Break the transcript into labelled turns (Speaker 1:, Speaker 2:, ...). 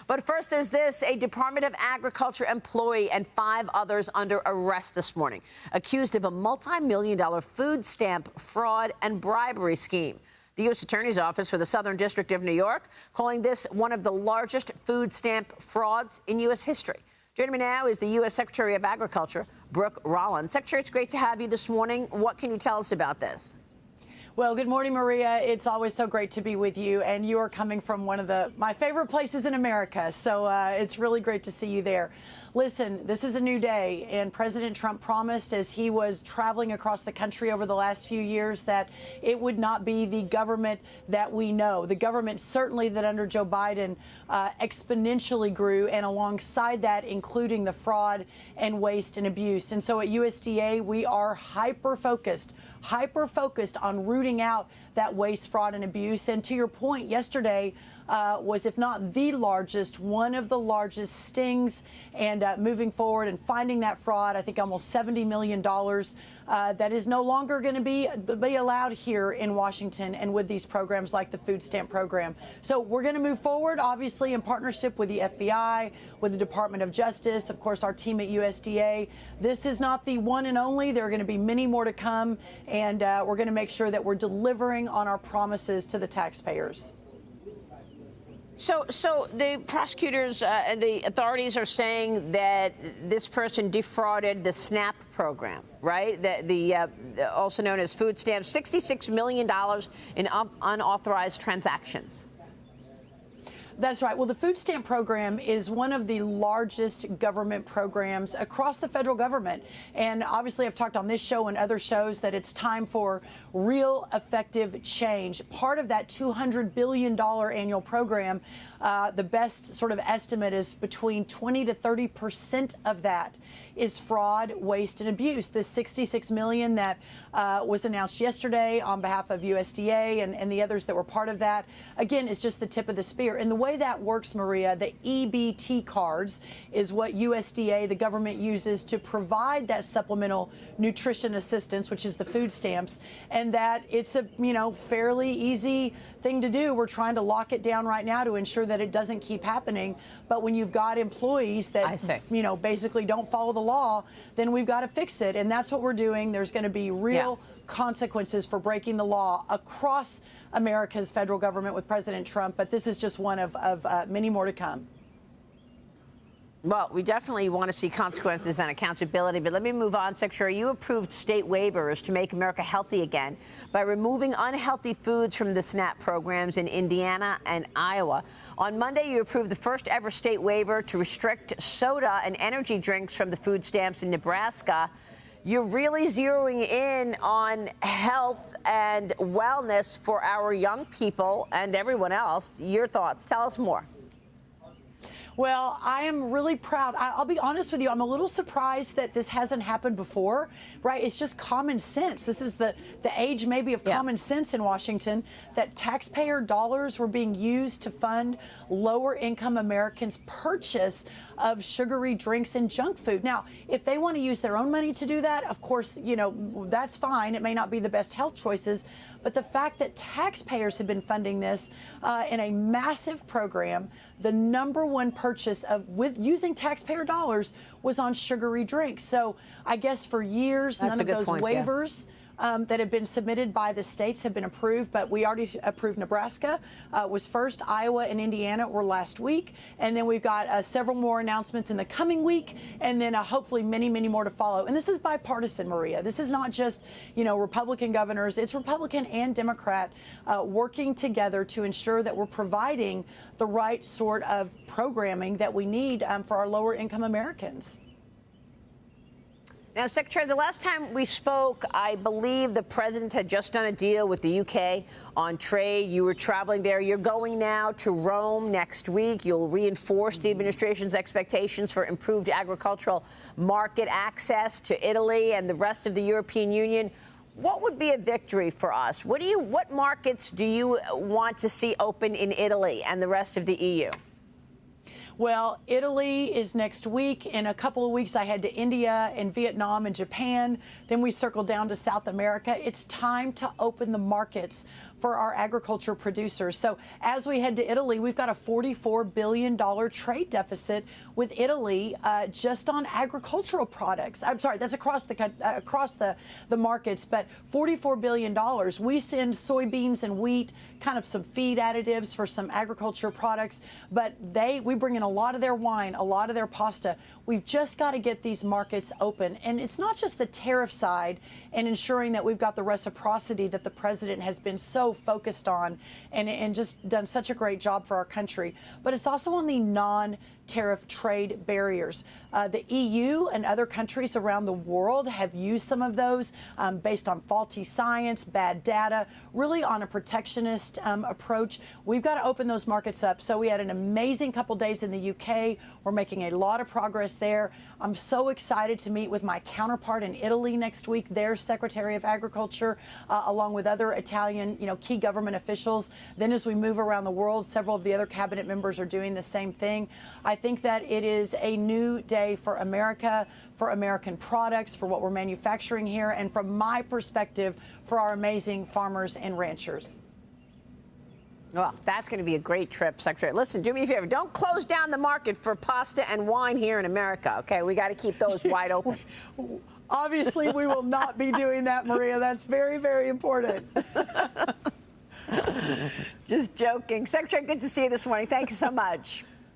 Speaker 1: But first, there's this. A Department of Agriculture employee and 5 others under arrest this morning, accused of a multi-million-dollar food stamp fraud and bribery scheme. The U.S. Attorney's Office for the Southern District of New York calling this one of the largest food stamp frauds in U.S. history. Joining me now is the U.S. Secretary of Agriculture, Brooke Rollins. Secretary, it's great to have you this morning. What can you tell us about this?
Speaker 2: Well, good morning, Maria. It's always so great to be with you. And you are coming from one of my favorite places in America. So it's really great to see you there. Listen, this is a new day. And President Trump promised as he was traveling across the country over the last few years that it would not be the government that we know. The government certainly that under Joe Biden exponentially grew. And alongside that, including the fraud and waste and abuse. And so at USDA, we are hyper-focused on rooting out that waste, fraud, and abuse. And to your point, yesterday was, if not the largest, one of the largest stings. And moving forward and finding that fraud, I think almost $70 million that is no longer going to be allowed here in Washington and with these programs like the food stamp program. So we're going to move forward, obviously, in partnership with the FBI, with the Department of Justice, of course, our team at USDA. This is not the one and only. There are going to be many more to come. And we're going to make sure that we're delivering on our promises to the taxpayers.
Speaker 1: So the prosecutors and the authorities are saying that this person defrauded the SNAP program, right? Also known as food stamps, $66 million in unauthorized transactions.
Speaker 2: That's right. Well, the food stamp program is one of the largest government programs across the federal government. And obviously, I've talked on this show and other shows that it's time for real effective change. Part of that $200 billion annual program, the best sort of estimate is between 20 to 30% of that is fraud, waste, and abuse. This $66 million that was announced yesterday on behalf of USDA and the others that were part of that, again, is just the tip of the spear. And the way that works, Maria, the EBT cards is what USDA, the government, uses to provide that supplemental nutrition assistance, which is the food stamps, and that it's a fairly easy thing to do. We're trying to lock it down right now to ensure that it doesn't keep happening. But when you've got employees that basically don't follow the law, then we've got to fix it, and that's what we're doing. There's going to be real consequences for breaking the law across America's federal government with President Trump, but this is just one of many more to come.
Speaker 1: Well, we definitely want to see consequences and accountability, but let me move on. Secretary, you approved state waivers to make America healthy again by removing unhealthy foods from the SNAP programs in Indiana and Iowa. On Monday, you approved the first ever state waiver to restrict soda and energy drinks from the food stamps in Nebraska. You're really zeroing in on health and wellness for our young people and everyone else. Your thoughts? Tell us more.
Speaker 2: Well, I am really proud. I'll be honest with you. I'm a little surprised that this hasn't happened before, right? It's just common sense. This is the age maybe of common sense in Washington, that taxpayer dollars were being used to fund lower income Americans' purchase of sugary drinks and junk food. Now, if they want to use their own money to do that, of course, that's fine. It may not be the best health choices, but the fact that taxpayers have been funding this in a massive program, the number one purchase with using taxpayer dollars was on sugary drinks. So I guess for years, none of those waivers that have been submitted by the states have been approved, but we already approved Nebraska was first. Iowa and Indiana were last week. And then we've got several more announcements in the coming week, and then hopefully many, many more to follow. And this is bipartisan, Maria. This is not just, Republican governors. It's Republican and Democrat working together to ensure that we're providing the right sort of programming that we need for our lower income Americans.
Speaker 1: Now, Secretary, the last time we spoke, I believe the president had just done a deal with the UK on trade. You were traveling there. You're going now to Rome next week. You'll reinforce the administration's expectations for improved agricultural market access to Italy and the rest of the European Union. What would be a victory for us? What markets do you want to see open in Italy and the rest of the EU?
Speaker 2: Well, Italy is next week. In a couple of weeks, I head to India and Vietnam and Japan. Then we circle down to South America. It's time to open the markets for our agriculture producers. So as we head to Italy, we've got a $44 billion trade deficit with Italy just on agricultural products. I'm sorry, that's across the markets, but $44 billion. We send soybeans and wheat, kind of some feed additives for some agriculture products, but we bring in a lot of their wine, a lot of their pasta. We've just got to get these markets open. And it's not just the tariff side and ensuring that we've got the reciprocity that the president has been so focused on and just done such a great job for our country, but it's also on the non-tariff trade barriers. The EU and other countries around the world have used some of those based on faulty science, bad data, really on a protectionist approach. We've got to open those markets up. So we had an amazing couple days in the UK. We're making a lot of progress there. I'm so excited to meet with my counterpart in Italy next week, their Secretary of Agriculture, along with other Italian, key government officials. Then as we move around the world, several of the other cabinet members are doing the same thing. I think that it is a new day for America, for American products, for what we're manufacturing here, and from my perspective, for our amazing farmers and ranchers.
Speaker 1: Well, that's going to be a great trip, Secretary. Listen, do me a favor. Don't close down the market for pasta and wine here in America, okay? We got to keep those wide open.
Speaker 2: Obviously, we will not be doing that, Maria. That's very, very important.
Speaker 1: Just joking. Secretary, good to see you this morning. Thank you so much.